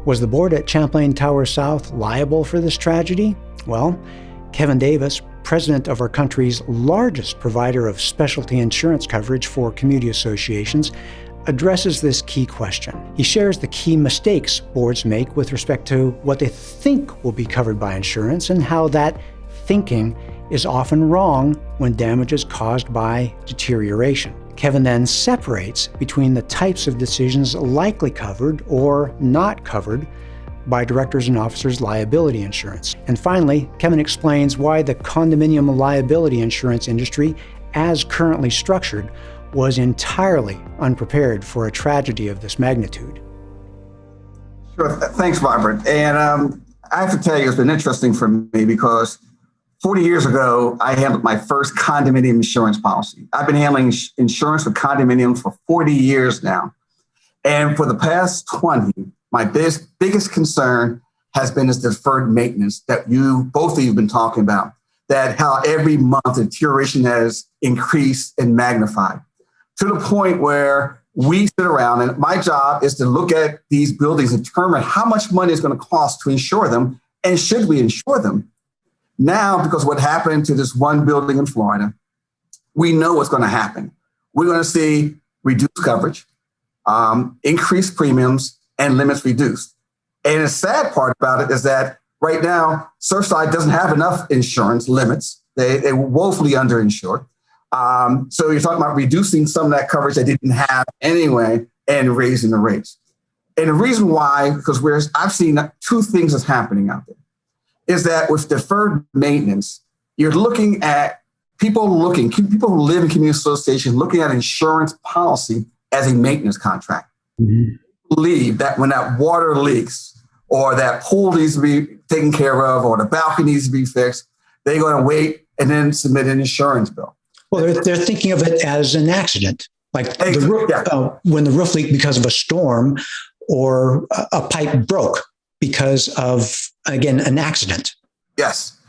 Was the board at Champlain Tower South liable for this tragedy? Well, Kevin Davis, president of our country's largest provider of specialty insurance coverage for community associations, addresses this key question. He shares the key mistakes boards make with respect to what they think will be covered by insurance and how that thinking is often wrong when damage is caused by deterioration. Kevin then separates between the types of decisions likely covered or not covered by directors and officers' liability insurance. And finally, Kevin explains why the condominium liability insurance industry, as currently structured, was entirely unprepared for a tragedy of this magnitude. Sure. Thanks, Robert. And I have to tell you, it's been interesting for me because 40 years ago, I handled my first condominium insurance policy. I've been handling insurance for condominiums for 40 years now. And for the past 20, my biggest concern has been this deferred maintenance that both of you have been talking about, that how every month the deterioration has increased and magnified to the point where we sit around, and my job is to look at these buildings and determine how much money it's going to cost to insure them, and should we insure them? Now, because what happened to this one building in Florida, we know what's going to happen. We're going to see reduced coverage, increased premiums, and limits reduced. And the sad part about it is that right now, Surfside doesn't have enough insurance limits. They're woefully underinsured. So you're talking about reducing some of that coverage they didn't have anyway and raising the rates. And the reason why, because I've seen two things that's happening out there, is that with deferred maintenance, you're looking at people who live in community associations looking at insurance policy as a maintenance contract. Mm-hmm. Believe that when that water leaks or that pool needs to be taken care of or the balcony needs to be fixed, they're going to wait and then submit an insurance bill. Well, they're thinking of it as an accident, like when the roof leaked because of a storm or a pipe broke because of, again, an accident. Yes.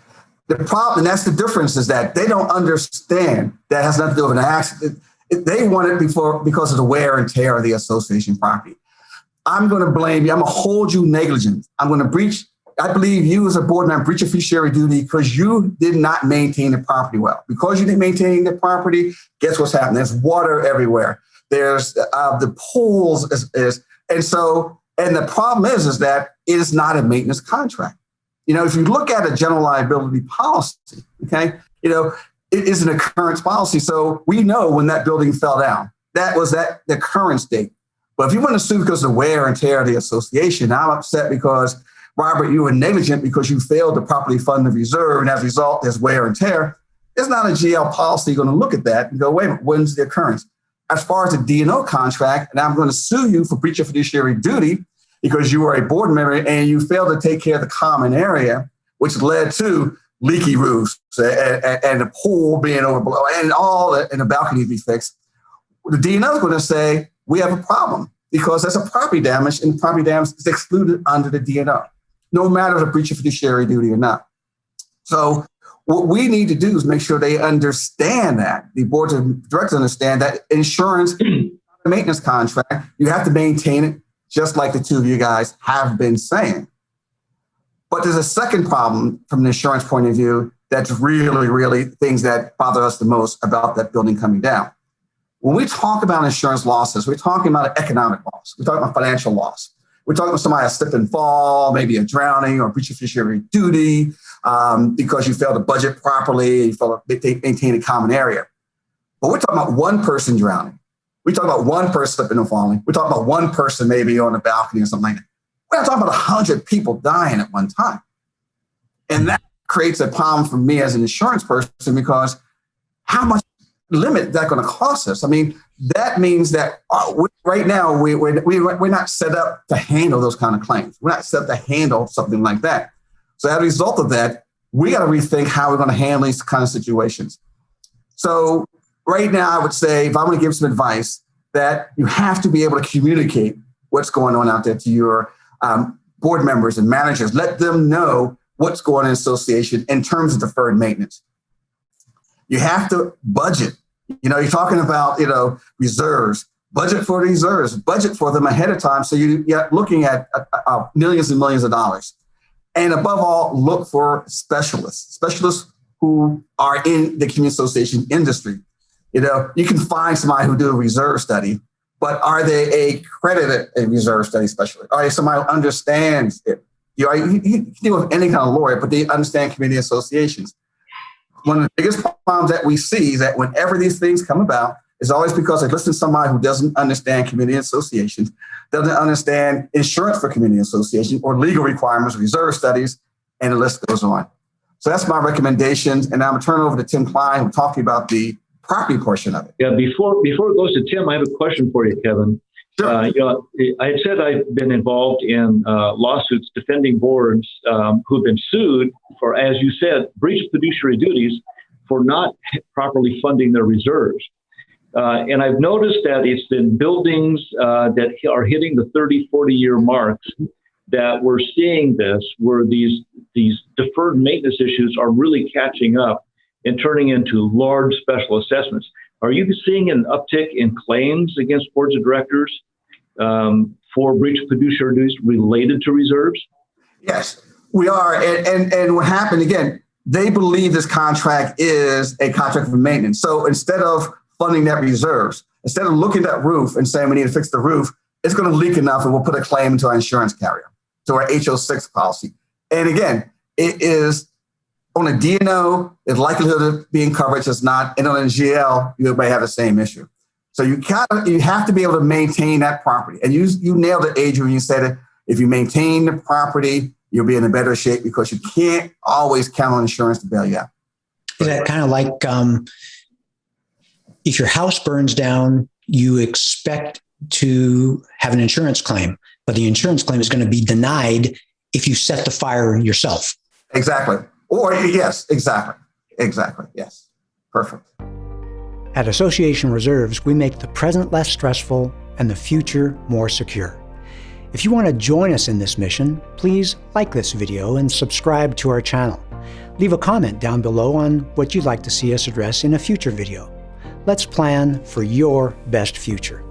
The problem, and that's the difference, is that they don't understand that has nothing to do with an accident. They want it because of the wear and tear of the association property. I'm going to blame you. I'm going to hold you negligent. I believe you as a board member breach your fiduciary duty because you did not maintain the property well. Because you didn't maintain the property, guess what's happening? There's water everywhere. There's the pools and the problem is that it is not a maintenance contract. If you look at a general liability policy, okay, it is an occurrence policy. So we know when that building fell down, that was the occurrence date. But if you want to sue because of the wear and tear of the association, I'm upset because, Robert, you were negligent because you failed to properly fund the reserve. And as a result, there's wear and tear. There's not a GL policy going to look at that and go, wait a minute, when's the occurrence? As far as the D&O contract, and I'm going to sue you for breach of fiduciary duty because you were a board member and you failed to take care of the common area, which led to leaky roofs and the pool being overblown and the balcony to be fixed. The D&O is going to say, we have a problem because there's a property damage and property damage is excluded under the D&O, no matter the breach of fiduciary duty or not. So what we need to do is make sure they understand that, the boards of directors understand that insurance, a maintenance contract, you have to maintain it just like the two of you guys have been saying. But there's a second problem from an insurance point of view that's really, really things that bother us the most about that building coming down. When we talk about insurance losses, we're talking about economic loss. We're talking about financial loss. We're talking about somebody a slip and fall, maybe a drowning or breach of fiduciary duty because you failed to budget properly, you failed to maintain a common area. But we're talking about one person drowning. We talk about one person slipping and falling. We're talking about one person maybe on a balcony or something like that. We're not talking about 100 people dying at one time. And that creates a problem for me as an insurance person because how much limit is that going to cost us? I mean, that means that right now we're not set up to handle those kind of claims. We're not set up to handle something like that. So as a result of that, we got to rethink how we're going to handle these kind of situations. So right now, I would say, if I want to give some advice, that you have to be able to communicate what's going on out there to your board members and managers. Let them know what's going on in association in terms of deferred maintenance. You have to budget. You're talking about, reserves. budget for reserves, budget for them ahead of time. So you're looking at millions and millions of dollars. And above all, look for specialists who are in the community association industry. You can find somebody who do a reserve study, but are they accredited reserve study specialist? Are they somebody who understands it? You can deal with any kind of lawyer, but they understand community associations. One of the biggest problems that we see is that whenever these things come about, it's always because they listen to somebody who doesn't understand community associations, doesn't understand insurance for community associations or legal requirements, reserve studies, and the list goes on. So that's my recommendations. And I'm going to turn it over to Tim Klein, who will talk to you about the property portion of it. Yeah, before it goes to Tim, I have a question for you, Kevin. Sure. I had said I've been involved in lawsuits defending boards who've been sued for, as you said, breach of fiduciary duties for not properly funding their reserves. And I've noticed that it's in buildings that are hitting the 30, 40-year marks that we're seeing this, where these deferred maintenance issues are really catching up and turning into large special assessments. Are you seeing an uptick in claims against boards of directors for breach of fiduciary duties related to reserves? Yes, we are. And what happened, again, they believe this contract is a contract for maintenance. So instead of funding that reserves, instead of looking at that roof and saying we need to fix the roof, it's going to leak enough and we'll put a claim into our insurance carrier, to our HO6 policy. And again, it is on a DNO, the likelihood of being coverage is not, and on a GL, you may have the same issue. So you have to be able to maintain that property. And you nailed it, Adrian, when you said it. If you maintain the property, you'll be in a better shape because you can't always count on insurance to bail you out. Is that kind of like if your house burns down, you expect to have an insurance claim, but the insurance claim is going to be denied if you set the fire yourself? Exactly. Or yes, exactly. Yes. Perfect. At Association Reserves, we make the present less stressful and the future more secure. If you want to join us in this mission, please like this video and subscribe to our channel. Leave a comment down below on what you'd like to see us address in a future video. Let's plan for your best future.